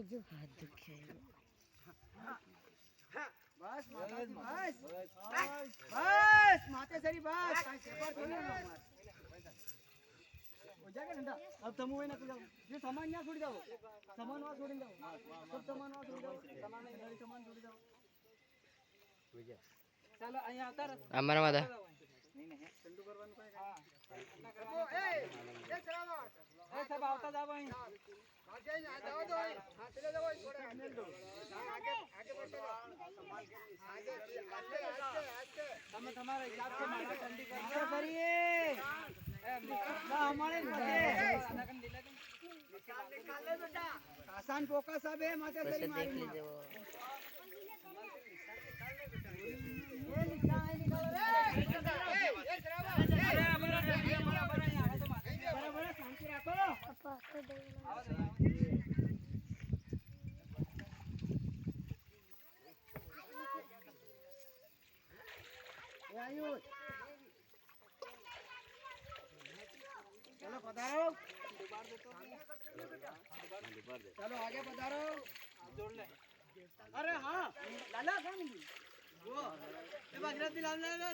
जो हाथ दुखे बस माते सरी बस हो जाएगा ठंडा अब तुम वही ना जाओ जो सामान यहाँ छोड़ जाओ सामान वहाँ छोड़ जाओ सब सामान वहाँ छोड़ जाओ सामान छोड़ जाओ चलो અહીંયા આવતા અમારા માતા નહીં નહીં ચંદુ કરવાનું કઈ હા એ ચલાવો એ સબ આવતા જાવ અહીં ભાગે ના જાવ દો હા ચલે જાવ થોડે મેલ દો આगे आगे बढ़ते जाओ आगे आगे તમે તમારા હિસાબ से મારા ઠંડી કરી કરીએ ના हमारे निकाल ले बेटा आसान पोका सब है माता सही मारी ये निकाल रे बराबर शांति रखो पापा तो दे ये आयुष चलो पधारो चलो आगे पधारो जोड़ ले अरे हाँ लाला कौन वो ये बाजरा लाला